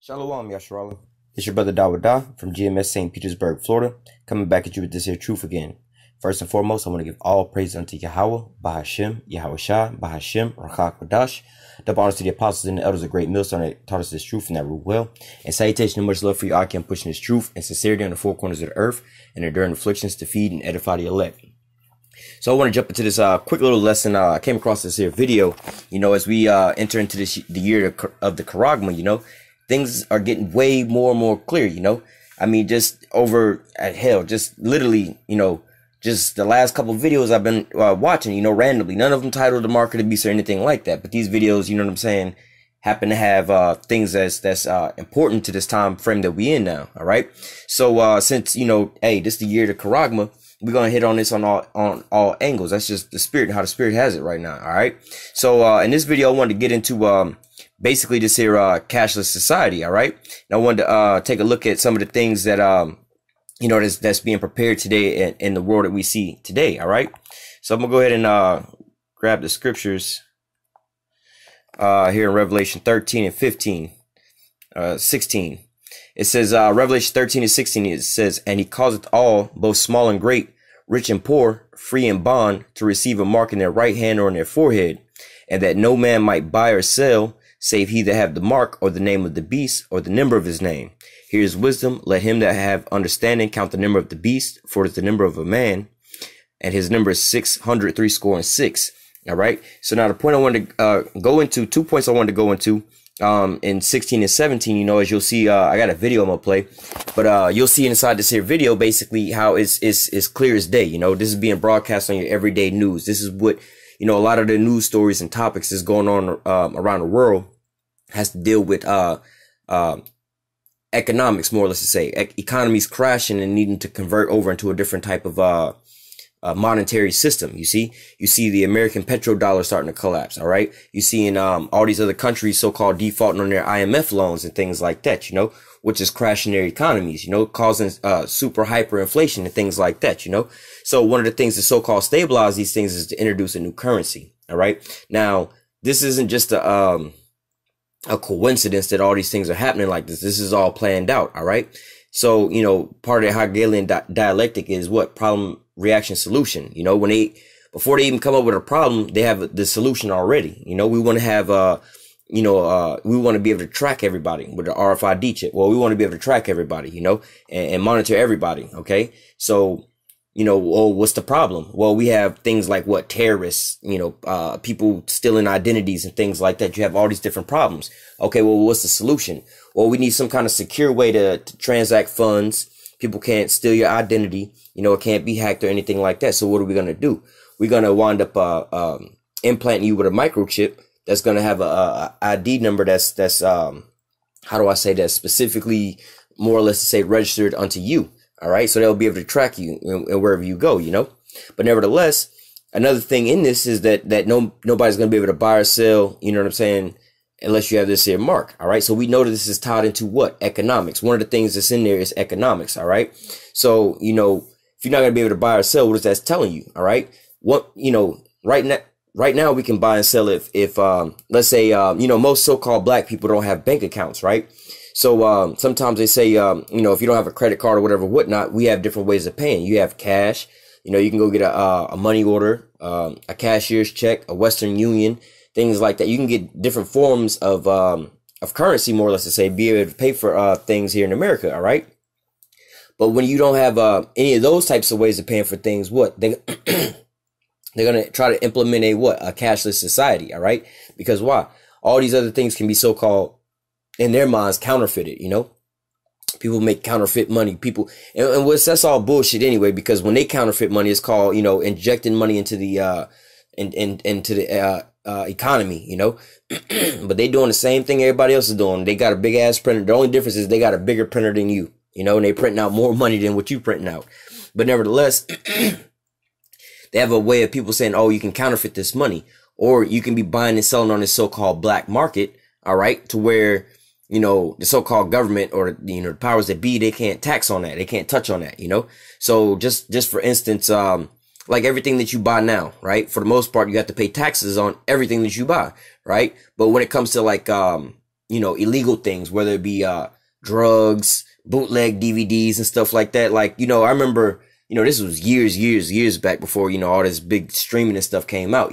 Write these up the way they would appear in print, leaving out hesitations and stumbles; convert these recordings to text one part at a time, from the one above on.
Shalom, Yasharala. It's your brother Dawada from GMS St. Petersburg, Florida, coming back at you with this here truth again. First and foremost, I want to give all praise unto Yahawah, Bahashim, YAHAWASHI, Bahashim, Rakak Wadash. Double honors to the apostles and the elders of Great Millstone that taught us this truth and that rule well. And salutation and much love for you, Akim, pushing this truth and sincerity on the four corners of the earth and enduring afflictions to feed and edify the elect. So I want to jump into this quick little lesson. I came across this here video, as we enter into the year of the Karagma, things are getting way more and more clear, I mean, just over at hell, just literally, just the last couple of videos I've been watching, randomly, none of them titled The Mark of the Beast or anything like that. But these videos, you know what I'm saying, happen to have things that's important to this time frame that we in now. All right. So since, hey, this is the year of the Karagma, we're going to hit on this on all angles. That's just the spirit, how the spirit has it right now. All right. So in this video, I wanted to get into basically this here cashless society. All right. And I wanted to take a look at some of the things that that's being prepared today in the world that we see today. All right. So I'm gonna go ahead and grab the scriptures here in Revelation 13 and 15, 16. It says Revelation 13 and 16. It says, "And he causeth all, both small and great, rich and poor, free and bond, to receive a mark in their right hand or in their forehead, and that no man might buy or sell, save he that have the mark or the name of the beast or the number of his name. Here is wisdom. Let him that have understanding count the number of the beast, for it is the number of a man, and his number is 666. All right. So now the point I wanted to go into, 2 points I wanted to go into in 16 and 17, as you'll see, I got a video I'm gonna play, but you'll see inside this here video basically how it's clear as day. This is being broadcast on your everyday news. This is what, a lot of the news stories and topics is going on around the world has to deal with economics, more or less to say. Economies crashing and needing to convert over into a different type of monetary system. You see the American petrodollar starting to collapse. All right. You see in all these other countries so-called defaulting on their IMF loans and things like that, which is crashing their economies, causing super hyperinflation and things like that, So one of the things to so-called stabilize these things is to introduce a new currency. All right. Now, this isn't just a coincidence that all these things are happening like this. This is all planned out. All right. So, part of the Hegelian dialectic is what? Problem, reaction, solution. Before they even come up with a problem, they have the solution already. We want to have, we want to be able to track everybody with the RFID chip. Well, we want to be able to track everybody, and monitor everybody. Okay. So, what's the problem? Well, we have things like what? Terrorists, people stealing identities and things like that. You have all these different problems. Okay. Well, what's the solution? Well, we need some kind of secure way to transact funds. People can't steal your identity. It can't be hacked or anything like that. So what are we going to do? We're going to wind up implanting you with a microchip that's going to have a ID number that's how do I say that, specifically more or less to say registered unto you. All right. So they'll be able to track you and wherever you go, But nevertheless, another thing in this is that nobody's going to be able to buy or sell, you know what I'm saying, unless you have this here mark. All right. So we know that this is tied into what? Economics. One of the things that's in there is economics. All right. So, if you're not going to be able to buy or sell, what is that telling you? All right. What, right now we can buy and sell if let's say, most so-called black people don't have bank accounts. Right. So, sometimes they say, if you don't have a credit card or whatever, whatnot, we have different ways of paying. You have cash, you can go get a money order, a cashier's check, a Western Union, things like that. You can get different forms of currency, more or less to say, be able to pay for things here in America. All right. But when you don't have any of those types of ways of paying for things, what they're going to try to implement a cashless society. All right. Because why? All these other things can be so-called, in their minds, counterfeited. People make counterfeit money. People, and that's all bullshit anyway, because when they counterfeit money, it's called, injecting money into the into the economy, but they doing the same thing everybody else is doing. They got a big ass printer. The only difference is they got a bigger printer than you, and they printing out more money than what you printing out. But nevertheless, they have a way of people saying, oh, you can counterfeit this money, or you can be buying and selling on this so-called black market. All right. To where, the so-called government or, the powers that be, they can't tax on that. They can't touch on that, So just for instance, like everything that you buy now, right? For the most part, you have to pay taxes on everything that you buy, right? But when it comes to like, illegal things, whether it be, drugs, bootleg DVDs and stuff like that. Like, I remember, this was years back before, all this big streaming and stuff came out.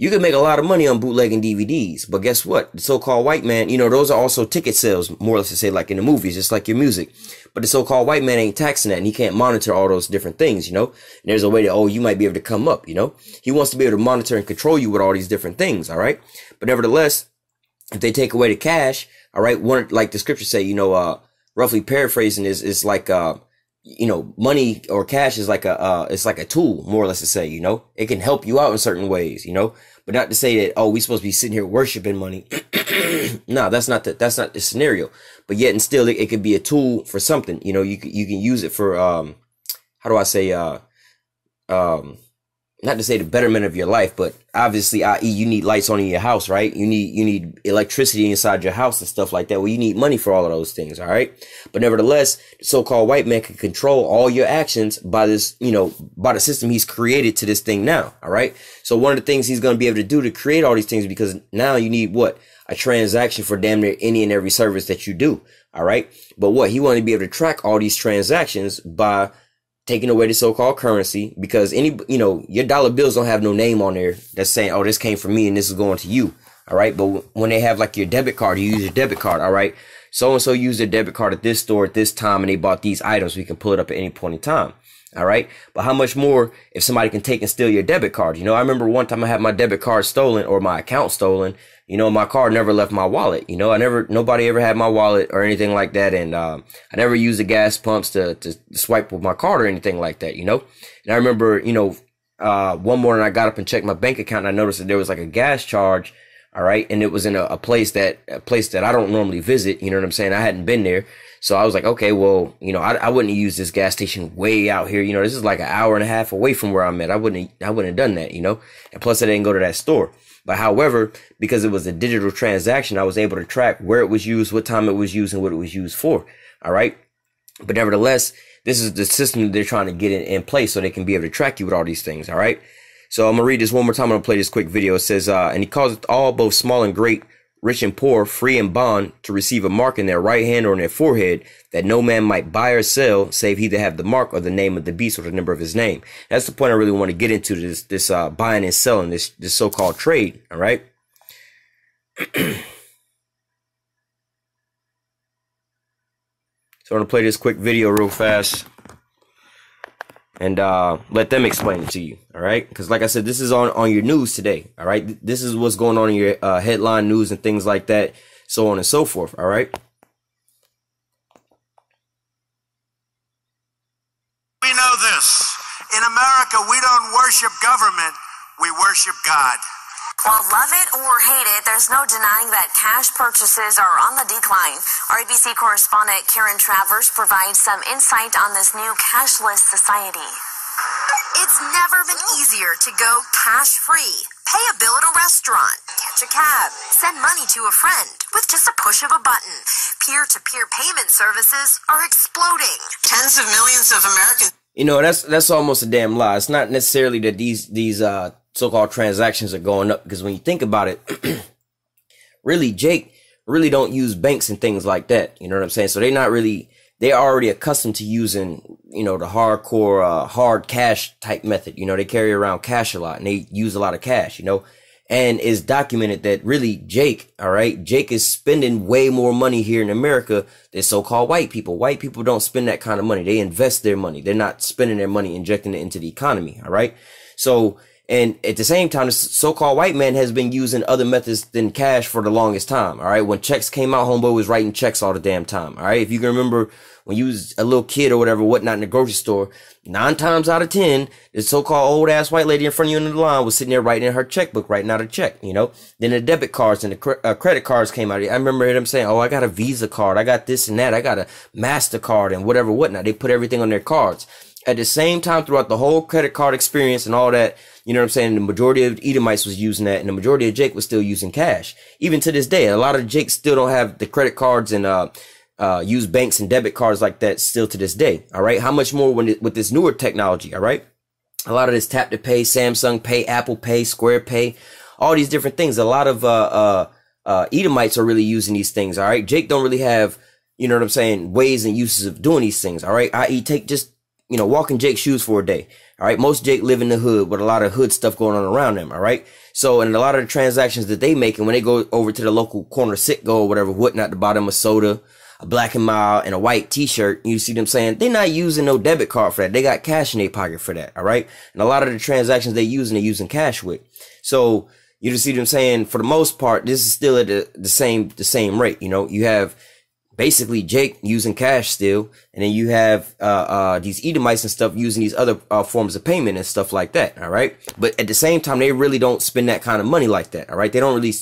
You could make a lot of money on bootlegging DVDs, but guess what? The so-called white man, those are also ticket sales, more or less to say, like in the movies, just like your music. But the so-called white man ain't taxing that, and he can't monitor all those different things, And there's a way that, you might be able to come up, He wants to be able to monitor and control you with all these different things, all right? But nevertheless, if they take away the cash, all right, like the scripture say, roughly paraphrasing is like, money or cash is like it's like a tool, more or less to say, it can help you out in certain ways, but not to say that, we supposed to be sitting here worshiping money. No, that's not the scenario, but yet and still it could be a tool for something, you can use it for, how do I say, not to say the betterment of your life, but obviously, i.e., you need lights on in your house, right? You need electricity inside your house and stuff like that. Well, you need money for all of those things, all right? But nevertheless, the so-called white man can control all your actions by this, by the system he's created to this thing now, all right? So one of the things he's going to be able to do to create all these things, because now you need what? A transaction for damn near any and every service that you do, all right? But what? He wanted to be able to track all these transactions by taking away the so-called currency, because your dollar bills don't have no name on there that's saying, oh, this came from me and this is going to you. All right. But when they have like your debit card, you use your debit card. All right. So-and-so used their debit card at this store at this time and they bought these items. We can pull it up at any point in time. All right. But how much more if somebody can take and steal your debit card? I remember one time I had my debit card stolen, or my account stolen. My card never left my wallet. Nobody ever had my wallet or anything like that. And, I never used the gas pumps to swipe with my card or anything like that, And I remember, one morning I got up and checked my bank account and I noticed that there was like a gas charge. All right. And it was in a place that I don't normally visit. You know what I'm saying? I hadn't been there. So I was like, okay, well, I wouldn't use this gas station way out here. This is like an hour and a half away from where I'm at. I wouldn't have done that, and plus I didn't go to that store. But however, because it was a digital transaction, I was able to track where it was used, what time it was used, and what it was used for. All right. But nevertheless, this is the system that they're trying to get in place so they can be able to track you with all these things. All right. So I'm going to read this one more time. I'm going to play this quick video. It says, and he calls it all, both small and great, rich and poor, free and bond, to receive a mark in their right hand or in their forehead, that no man might buy or sell, save he that have the mark or the name of the beast or the number of his name. That's the point I really want to get into, this buying and selling, this so-called trade. All right. So I'm going to play this quick video real fast and let them explain it to you. All right. Because like I said, this is on your news today. All right. This is what's going on in your headline news and things like that, so on and so forth. All right. We know this. In America, we don't worship government. We worship God. Well, love it or hate it, there's no denying that cash purchases are on the decline. Our ABC correspondent Karen Travers provides some insight on this new cashless society. It's never been easier to go cash-free. Pay a bill at a restaurant, catch a cab, send money to a friend with just a push of a button. Peer-to-peer payment services are exploding. Tens of millions of Americans. That's almost a damn lie. It's not necessarily that these so-called transactions are going up, because when you think about it, really, Jake really don't use banks and things like that. You know what I'm saying? So they're already accustomed to using, the hardcore, hard cash type method. They carry around cash a lot and they use a lot of cash, and it's documented that really Jake is spending way more money here in America than so-called white people. White people don't spend that kind of money. They invest their money. They're not spending their money, injecting it into the economy. All right. So, and at the same time, the so-called white man has been using other methods than cash for the longest time. All right. When checks came out, homeboy was writing checks all the damn time. All right. If you can remember when you was a little kid or whatever, whatnot in the grocery store, 9 times out of 10, the so-called old ass white lady in front of you in the line was sitting there writing in her checkbook, writing out a check, Then the debit cards and the credit cards came out. I remember them saying, oh, I got a Visa card. I got this and that. I got a MasterCard and whatever, whatnot. They put everything on their cards. At the same time, throughout the whole credit card experience and all that, you know what I'm saying? The majority of Edomites was using that, and the majority of Jake was still using cash. Even to this day, a lot of Jake still don't have the credit cards and use banks and debit cards like that still to this day. All right. How much more with this newer technology? All right. A lot of this tap to pay, Samsung Pay, Apple Pay, Square Pay, all these different things. A lot of Edomites are really using these things. All right. Jake don't really have, you know what I'm saying, ways and uses of doing these things. All right. I.e. take just, you know, walk in Jake's shoes for a day. All right. Most Jake live in the hood with a lot of hood stuff going on around them. All right. So, and a lot of the transactions that they make, and when they go over to the local corner Citgo or whatever, whatnot, to buy them a soda, a Black and Mild, and a white t-shirt, you see them saying they're not using no debit card for that. They got cash in their pocket for that. All right. And a lot of the transactions they're using cash with. So you just see them saying, for the most part, this is still at the same rate. You know, you have basically Jake using cash still, and then you have these Edomites and stuff using these other forms of payment and stuff like that. All right. But at the same time, they really don't spend that kind of money like that. All right. They don't really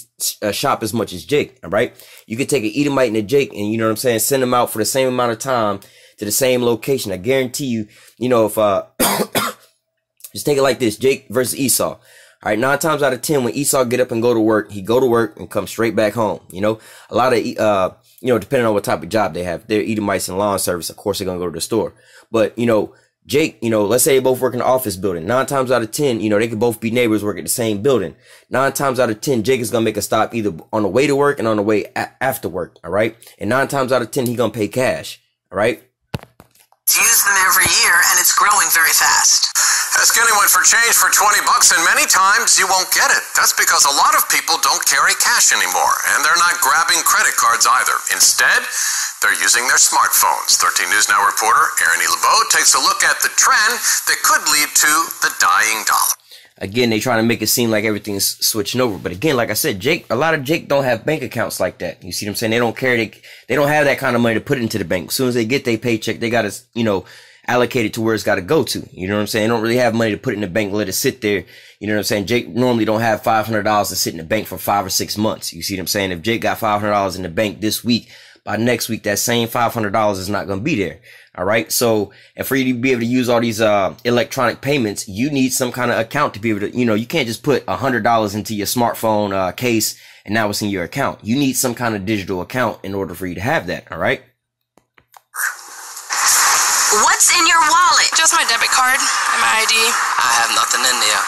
shop as much as Jake. All right. You could take an Edomite and a Jake, and you know what I'm saying, send them out for the same amount of time to the same location. I guarantee you, you know, if just take it like this, Jake versus Esau. All right, 9 times out of 10, when Esau get up and go to work, he go to work and come straight back home. You know, a lot of you know, depending on what type of job they have, they're Edomites in lawn service. Of course, they're going to go to the store. But, you know, Jake, you know, let's say they both work in the office building. 9 times out of 10, you know, they could both be neighbors, work at the same building. 9 times out of 10, Jake is going to make a stop either on the way to work and on the way after work. All right. And 9 times out of 10, he's going to pay cash. All right. Use them every year, and it's growing very fast. Ask anyone for change for $20, and many times you won't get it. That's because a lot of people don't carry cash anymore, and they're not grabbing credit cards either. Instead, they're using their smartphones. 13 News Now reporter Erin E. LeBeau takes a look at the trend that could lead to the dying dollar. Again, they trying to make it seem like everything's switching over. But again, like I said, a lot of Jake don't have bank accounts like that. You see what I'm saying? They don't carry, they don't have that kind of money to put into the bank. As soon as they get their paycheck, they got to, you know, allocate it to where it's got to go to. You know what I'm saying? They don't really have money to put in the bank, let it sit there. You know what I'm saying? Jake normally don't have $500 to sit in the bank for 5 or 6 months. You see what I'm saying? If Jake got $500 in the bank this week, by next week, that same $500 is not going to be there. All right. So, and for you to be able to use all these, electronic payments, you need some kind of account to be able to, you know, you can't just put $100 into your smartphone, case and now it's in your account. You need some kind of digital account in order for you to have that. All right. What's in your wallet? Just my debit card and my ID. I have nothing in there.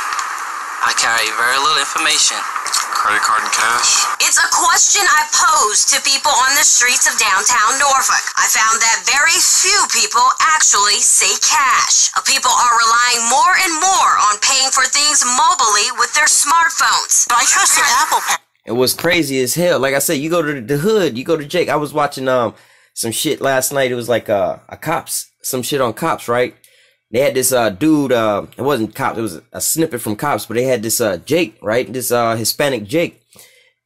I carry very little information. Credit card and cash? It's a question I pose to people on the streets of downtown Norfolk. I found that very few people actually say cash. People are relying more and more on paying for things mobily with their smartphones. But I trust an Apple Pay. It was crazy as hell. Like I said, you go to the hood, you go to Jake. I was watching some shit last night. It was like some shit on Cops, right? They had this dude, it wasn't Cops, it was a snippet from Cops, but they had this Jake, right? This Hispanic Jake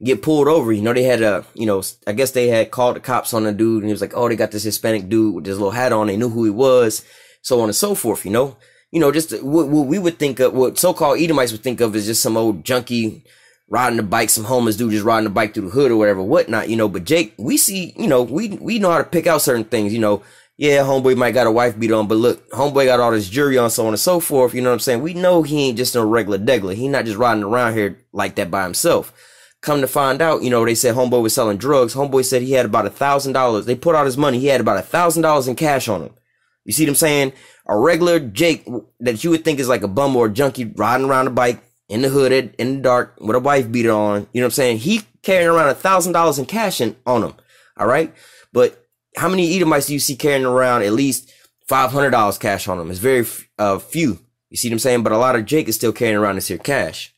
get pulled over. You know, they had you know, I guess they had called the cops on the dude, and he was like, oh, they got this Hispanic dude with this little hat on. They knew who he was, so on and so forth, you know? You know, just what we would think of, what so-called Edomites would think of as just some old junkie riding the bike, some homeless dude just riding the bike through the hood or whatever, whatnot, you know? But Jake, we see, you know, we know how to pick out certain things, you know? Yeah, homeboy might got a wife beat on, but look, homeboy got all this jewelry on, so on and so forth. You know what I'm saying? We know he ain't just no regular degler. He not just riding around here like that by himself. Come to find out, you know, they said homeboy was selling drugs. Homeboy said he had about $1,000. They put out his money. He had about $1,000 in cash on him. You see what I'm saying? A regular Jake that you would think is like a bum or a junkie riding around a bike in the hood in the dark with a wife beater on. You know what I'm saying? He carrying around $1,000 in cash on him. All right. But how many Edomites do you see carrying around at least $500 cash on them? It's very few. You see what I'm saying? But a lot of Jake is still carrying around this here cash.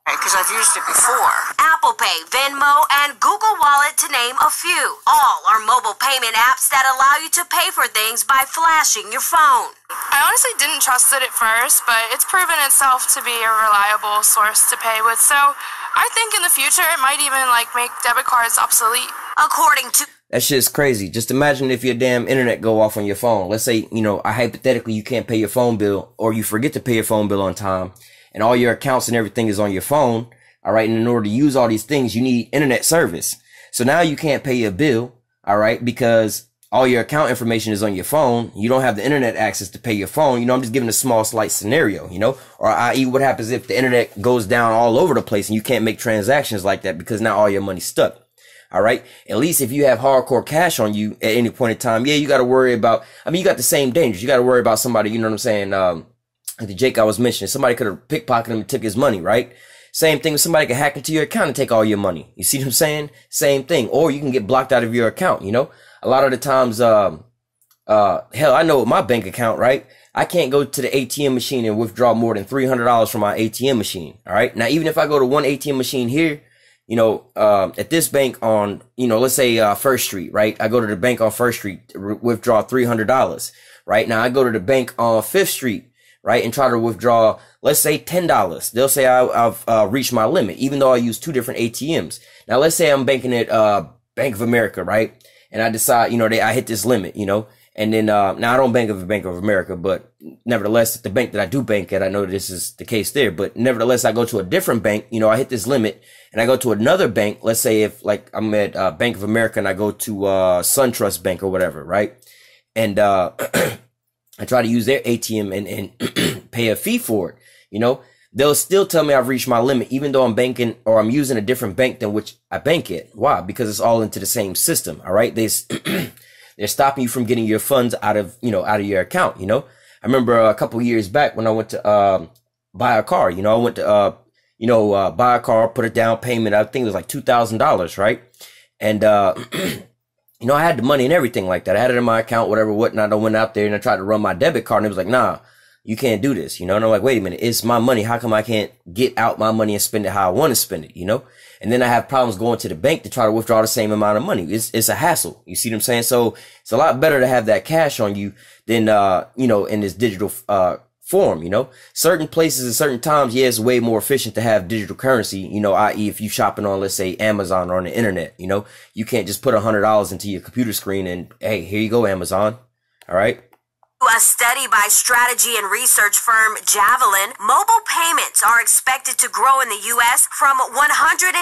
Because I've used it before. Apple Pay, Venmo, and Google Wallet, to name a few. All are mobile payment apps that allow you to pay for things by flashing your phone. I honestly didn't trust it at first, but it's proven itself to be a reliable source to pay with. So I think in the future it might even like make debit cards obsolete. According to That shit's crazy. Just imagine if your damn internet go off on your phone. Let's say, you know, hypothetically you can't pay your phone bill, or you forget to pay your phone bill on time, and all your accounts and everything is on your phone. All right. And in order to use all these things, you need internet service. So now you can't pay your bill. All right. Because all your account information is on your phone. You don't have the internet access to pay your phone. You know, I'm just giving a small slight scenario, you know, or i.e. what happens if the internet goes down all over the place and you can't make transactions like that because now all your money's stuck. All right. At least if you have hardcore cash on you at any point in time, yeah, you got to worry about, I mean, you got the same dangers. You got to worry about somebody, you know what I'm saying? The Jake I was mentioning, somebody could have pickpocketed him and took his money, right? Same thing, somebody can hack into your account and take all your money. You see what I'm saying? Same thing. Or you can get blocked out of your account, you know? A lot of the times, hell, I know with my bank account, right? I can't go to the ATM machine and withdraw more than $300 from my ATM machine. All right. Now, even if I go to one ATM machine here, you know, at this bank on, you know, let's say, First Street, right? I go to the bank on First Street to withdraw $300, right? Now I go to the bank on Fifth Street, right? And try to withdraw, let's say $10. They'll say I've reached my limit, even though I use two different ATMs. Now, let's say I'm banking at, Bank of America, right? And I decide, you know, I hit this limit, you know, and then, now I don't bank of Bank of America, but nevertheless, the bank that I do bank at, I know this is the case there, but nevertheless, I go to a different bank, you know, I hit this limit and I go to another bank. Let's say if like I'm at, Bank of America and I go to, SunTrust Bank or whatever, right? And, I try to use their ATM and pay a fee for it, you know, they'll still tell me I've reached my limit, even though I'm banking or I'm using a different bank than which I bank at. Why? Because it's all into the same system. All right. They're stopping you from getting your funds out of, you know, out of your account. You know, I remember a couple of years back when I went to, buy a car, you know, I went to, buy a car, put a down payment. I think it was like $2,000. Right. And, you know, I had the money and everything like that. I had it in my account, whatever, whatnot. I went out there and I tried to run my debit card and it was like, nah, you can't do this, you know? And I'm like, wait a minute, it's my money. How come I can't get out my money and spend it how I want to spend it, you know? And then I have problems going to the bank to try to withdraw the same amount of money. It's a hassle. You see what I'm saying? So it's a lot better to have that cash on you than, you know, in this digital, form, you know, certain places at certain times. Yeah, it's way more efficient to have digital currency, you know, i.e. if you shopping on, let's say Amazon or on the internet, you know, you can't just put $100 into your computer screen and, hey, here you go, Amazon. All right. A study by strategy and research firm Javelin, mobile payments are expected to grow in the U.S. from $180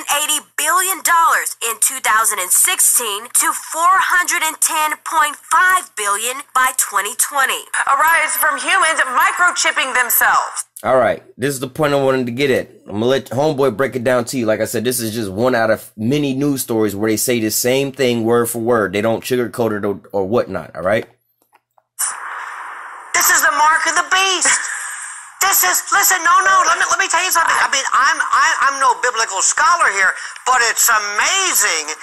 billion in 2016 to $410.5 billion by 2020. A rise from humans microchipping themselves. All right. This is the point I wanted to get at. I'm going to let Homeboy break it down to you. Like I said, this is just one out of many news stories where they say the same thing word for word. They don't sugarcoat it or whatnot. All right. This is the mark of the beast. This is, listen, no, let me tell you something. I mean, I'm no biblical scholar here, but it's amazing.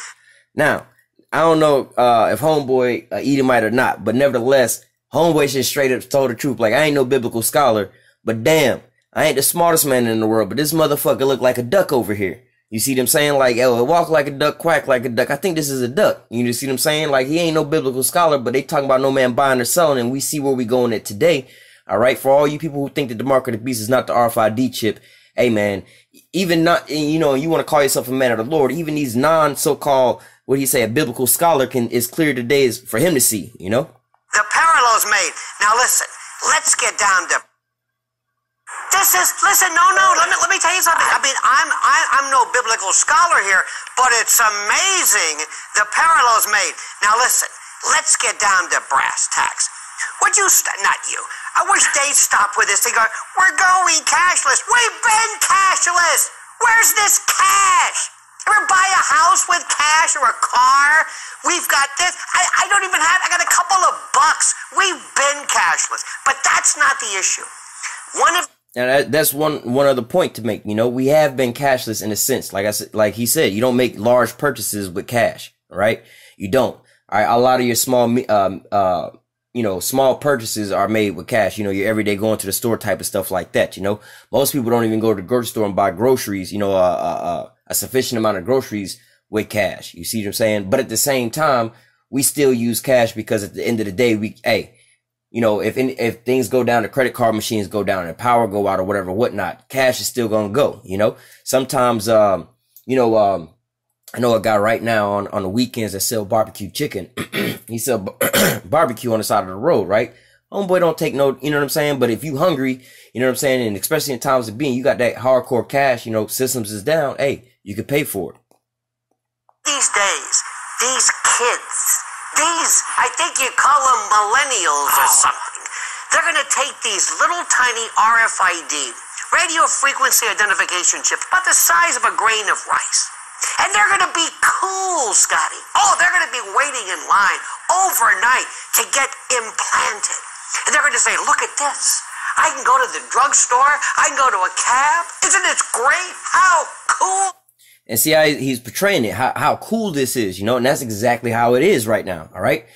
Now, I don't know if Homeboy Edomite or not, but nevertheless, Homeboy just straight up told the truth. Like, I ain't no biblical scholar, but damn, I ain't the smartest man in the world, but this motherfucker look like a duck over here. You see what I'm saying? Like, oh, walk like a duck, quack like a duck. I think this is a duck. You see what I'm saying? Like, he ain't no biblical scholar, but they talking about no man buying or selling, and we see where we going at today. All right. For all you people who think that the mark of the beast is not the RFID chip, hey man, even not, you know, you want to call yourself a man of the Lord, even these so-called, what do you say, a biblical scholar is clear today is for him to see, you know? The parallel's made. Now listen, let's get down to this is, listen, no, let me tell you something. I mean, I'm no biblical scholar here, but it's amazing the parallels made. Now listen, let's get down to brass tacks. Would you, not you, I wish they'd stop with this. They go, we're going cashless. We've been cashless. Where's this cash? Ever buy a house with cash or a car? We've got this. I don't even have, I got a couple of bucks. We've been cashless, but that's not the issue. And that's one other point to make. You know, we have been cashless in a sense. Like I said, like he said, you don't make large purchases with cash. All right, you don't. All right, a lot of your small, you know, small purchases are made with cash. You know, your everyday going to the store type of stuff like that. You know, most people don't even go to the grocery store and buy groceries. You know, a sufficient amount of groceries with cash. You see what I'm saying? But at the same time, we still use cash because at the end of the day, you know, if things go down, the credit card machines go down and power go out or whatever, whatnot, cash is still going to go, you know. Sometimes, you know, I know a guy right now on the weekends that sell barbecue chicken. He sell barbecue on the side of the road, right? Homeboy don't take no, you know what I'm saying? But if you hungry, you know what I'm saying? And especially in times of being, you got that hardcore cash, you know, systems is down. Hey, you can pay for it. These days, these kids, I think you call them millennials or something. They're going to take these little tiny RFID, radio frequency identification chips, about the size of a grain of rice. And they're going to be cool, Scotty. Oh, they're going to be waiting in line overnight to get implanted. And they're going to say, look at this. I can go to the drugstore. I can go to a cab. Isn't it great? How cool. And see how he's portraying it, how cool this is, you know, and that's exactly how it is right now, all right?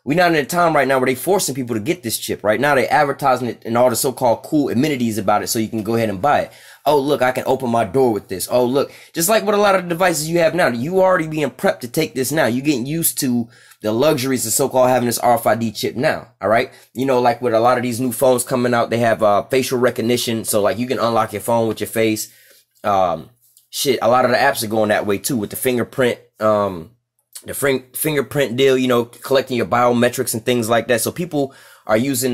We're not in a time right now where they forcing people to get this chip. Right now, they're advertising it and all the so-called cool amenities about it so you can go ahead and buy it. Oh, look, I can open my door with this. Oh, look, just like what a lot of the devices you have now, you already being prepped to take this now. You're getting used to the luxuries of so-called having this RFID chip now, all right? You know, like with a lot of these new phones coming out, they have facial recognition. So, like, you can unlock your phone with your face. Shit, a lot of the apps are going that way, too, with the fingerprint, fingerprint deal, you know, collecting your biometrics and things like that. So people are using,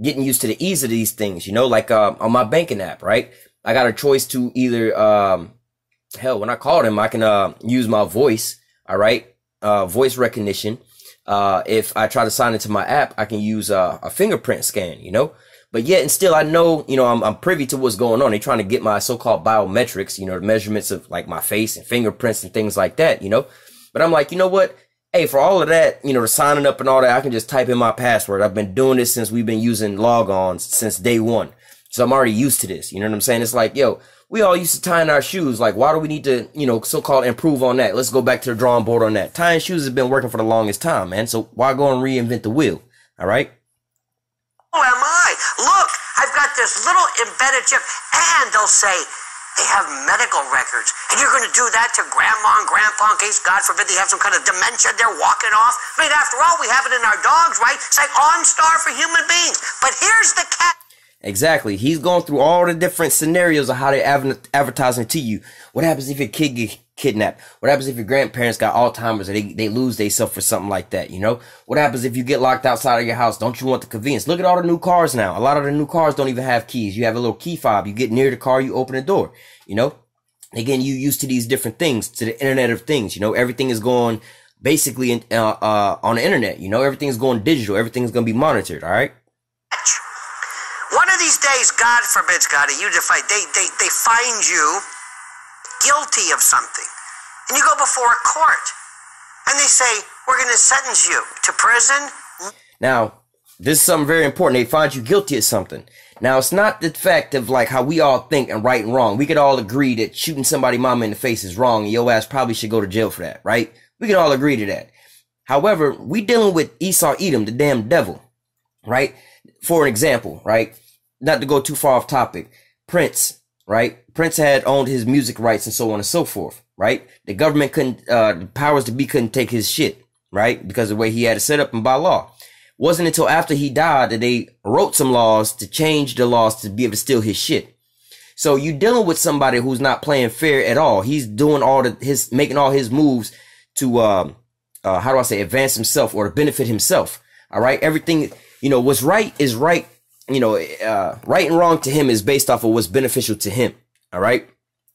getting used to the ease of these things, you know, like, on my banking app, right? I got a choice to either, hell, when I call them, I can, use my voice, all right? Voice recognition. If I try to sign into my app, I can use, a fingerprint scan, you know? But yet and still, I know, you know, I'm privy to what's going on. They're trying to get my so-called biometrics, you know, the measurements of like my face and fingerprints and things like that, you know? But I'm like, you know what? Hey, for all of that, you know, the signing up and all that, I can just type in my password. I've been doing this since we've been using logons since day one. So I'm already used to this. You know what I'm saying? It's like, yo, we all used to tying our shoes. Like, why do we need to, you know, so-called improve on that? Let's go back to the drawing board on that. Tying shoes has been working for the longest time, man. So why go and reinvent the wheel? All right? Who am I? Look, I've got this little embedded chip, and they'll say they have medical records, and you're going to do that to grandma and grandpa in case, God forbid, they have some kind of dementia they're walking off. I mean, after all, we have it in our dogs, right? It's like OnStar for human beings. But here's the cat. Exactly. He's going through all the different scenarios of how they're advertising to you. What happens if your kid gets kidnapped? What happens if your grandparents got Alzheimer's and they lose themselves for something like that, you know? What happens if you get locked outside of your house? Don't you want the convenience? Look at all the new cars now. A lot of the new cars don't even have keys. You have a little key fob. You get near the car, you open the door, you know? Again, you used to these different things, to the Internet of Things, you know? Everything is going basically on the internet, you know? Everything is going digital. Everything's going to be monitored, all right? One of these days, God forbid, Scotty, you defy, they find you guilty of something. And you go before a court. And they say, we're going to sentence you to prison. Now, this is something very important. They find you guilty of something. Now, it's not the fact of like how we all think and right and wrong. We could all agree that shooting somebody mama in the face is wrong and your ass probably should go to jail for that, right? We could all agree to that. However, we dealing with Esau Edom, the damn devil, right? For an example, right? Not to go too far off topic. Prince, right? Prince had owned his music rights and so on and so forth, right? The government couldn't, the powers to be couldn't take his shit, right? Because of the way he had it set up and by law. Wasn't until after he died that they wrote some laws to change the laws to be able to steal his shit. So you dealing with somebody who's not playing fair at all. He's doing making all his moves to, how do I say, advance himself or to benefit himself. All right. Everything, you know, what's right is right. You know, right and wrong to him is based off of what's beneficial to him. All right.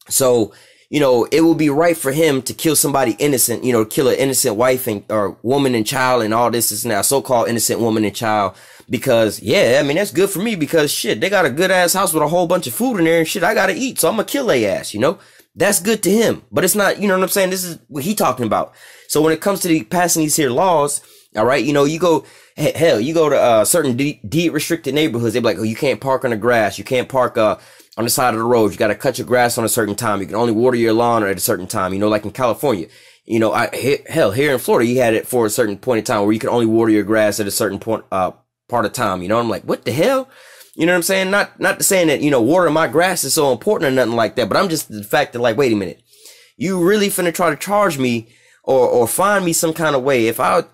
So, you know, it will be right for him to kill somebody innocent, you know, kill an innocent wife and or woman and child and all this is now so-called innocent woman and child because, yeah, I mean, that's good for me because shit, they got a good ass house with a whole bunch of food in there and shit. I got to eat. So I'm going to kill their ass, you know, that's good to him. But it's not, you know what I'm saying? This is what he talking about. So when it comes to passing these here laws, all right, you know, you go, hell, you go to certain deed restricted neighborhoods. They're like, oh, you can't park on the grass. You can't park on the side of the road. You got to cut your grass on a certain time. You can only water your lawn at a certain time. You know, like in California, you know, hell, here in Florida, you had it for a certain point in time where you can only water your grass at a certain point, part of time. You know, I'm like, what the hell? You know what I'm saying? Not to saying that, you know, watering my grass is so important or nothing like that, but I'm just the fact that like, wait a minute, you really finna try to charge me or find me some kind of way if I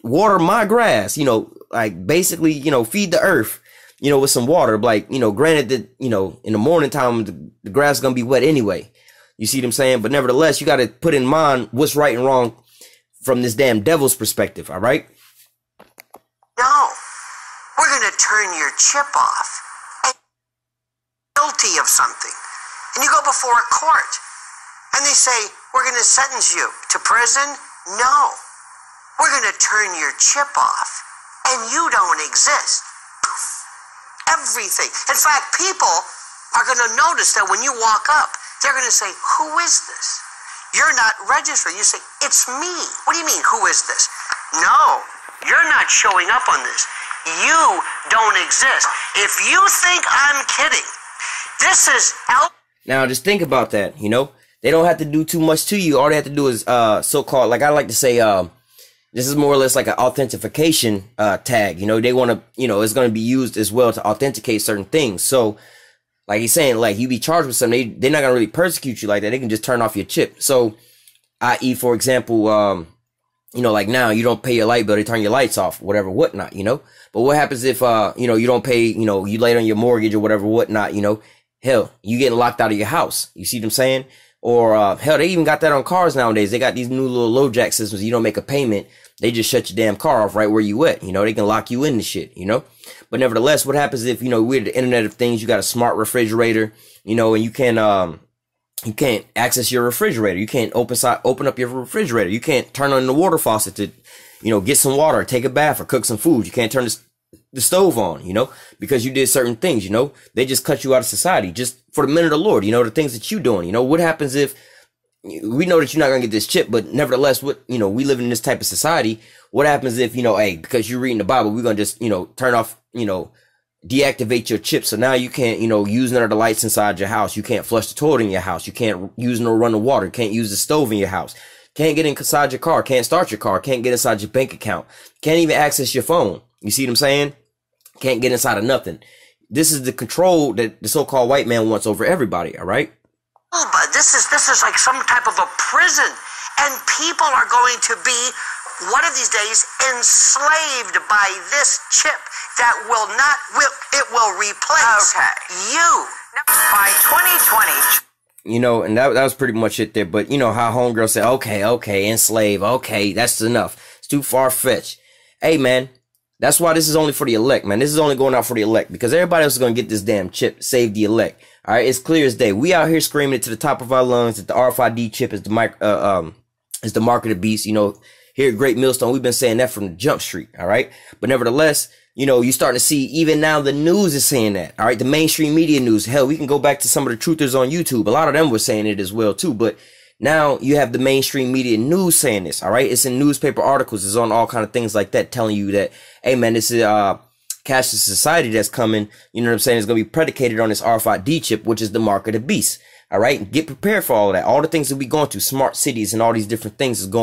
water my grass, you know, like basically, you know, feed the earth, you know, with some water, like, you know, granted that, you know, in the morning time, the grass is going to be wet anyway. You see what I'm saying? But nevertheless, you got to put in mind what's right and wrong from this damn devil's perspective. All right. No, we're going to turn your chip off and guilty of something. And you go before a court and they say, we're going to sentence you to prison. No. We're going to turn your chip off, and you don't exist. Everything. In fact, people are going to notice that when you walk up, they're going to say, who is this? You're not registered. You say, it's me. What do you mean, who is this? No, you're not showing up on this. You don't exist. If you think I'm kidding, this is Now just think about that, you know? They don't have to do too much to you. All they have to do is so-called, like I like to say, this is more or less like an authentication tag. You know, they want to, you know, it's going to be used as well to authenticate certain things. So like he's saying, like you be charged with something, they're not going to really persecute you like that. They can just turn off your chip. So i.e., for example, you know, like now you don't pay your light bill, they turn your lights off, whatever, whatnot, you know? But what happens if, you know, you don't pay, you know, you late on your mortgage or whatever, whatnot, you know? Hell, you getting locked out of your house. You see what I'm saying? Or, hell, they even got that on cars nowadays. They got these new little low jack systems. You don't make a payment, they just shut your damn car off right where you at. You know, they can lock you in the shit, you know? But nevertheless, what happens if, you know, we're the Internet of Things, you got a smart refrigerator, you know, and you can't access your refrigerator. You can't open up your refrigerator. You can't turn on the water faucet to, you know, get some water, take a bath, or cook some food. You can't turn the stove on, you know, because you did certain things, you know. They just cut you out of society just for the minute of the Lord, you know, the things that you doing. You know, what happens if, we know that you're not going to get this chip, but nevertheless, what, you know, we live in this type of society. What happens if, you know, hey, because you're reading the Bible, we're going to just, you know, turn off, you know, deactivate your chip. So now you can't, you know, use none of the lights inside your house. You can't flush the toilet in your house. You can't use no run of water. You can't use the stove in your house. Can't get inside your car. Can't start your car. Can't get inside your bank account. Can't even access your phone. You see what I'm saying? Can't get inside of nothing. This is the control that the so-called white man wants over everybody. All right. Oh, but this is like some type of a prison, and people are going to be one of these days enslaved by this chip that will replace you by 2020. You know, and that was pretty much it there. But you know how homegirl said, okay, enslave, okay, that's enough. It's too far fetched. Hey man, that's why this is only for the elect, man. This is only going out for the elect because everybody else is gonna get this damn chip. Save the elect. All right, it's clear as day. We out here screaming it to the top of our lungs that the RFID chip is the mark of the beast. You know, here at Great Millstone, we've been saying that from the jump street. All right, but nevertheless, you know, you're starting to see even now the news is saying that. All right, the mainstream media news. Hell, we can go back to some of the truthers on YouTube. A lot of them were saying it as well too. But now you have the mainstream media news saying this. All right, it's in newspaper articles. It's on all kind of things like that, telling you that, hey man, this is cashless society that's coming, you know what I'm saying, is going to be predicated on this RFID chip, which is the mark of the beast. All right, get prepared for all of that. All the things that we going to, smart cities and all these different things is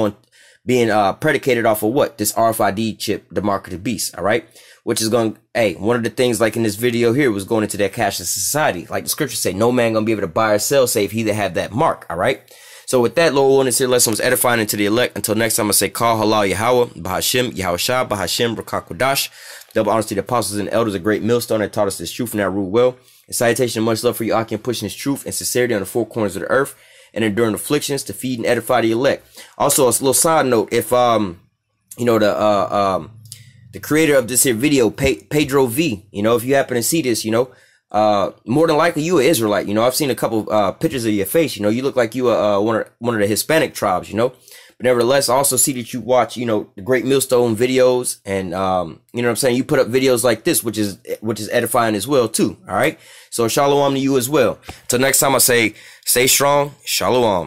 being predicated off of what? This RFID chip, the mark of the beast. All right, which is going, hey, one of the things like in this video here was going into that cashless society. Like the scriptures say, no man going to be able to buy or sell save he that have that mark. All right. So with that, Lord willing, this here lesson was edifying into the elect. Until next time, I say, call halal Yahawah, Bahashim, YAHAWASHI, Bahashim, Rakakwadash. Double honors to the apostles and elders, a great millstone that taught us this truth and that rule well. And salutation and much love for you, Aki, pushing this truth and sincerity on the four corners of the earth and enduring afflictions to feed and edify the elect. Also, a little side note, if, you know, the creator of this here video, Pedro V, you know, if you happen to see this, you know, more than likely you an Israelite. You know, I've seen a couple pictures of your face. You know, you look like you are one of the Hispanic tribes, you know. But nevertheless, I also see that you watch, you know, the Great Millstone videos, and you know what I'm saying, you put up videos like this, which is edifying as well too. All right, so shalom to you as well. Till next time, I say, stay strong, shalom.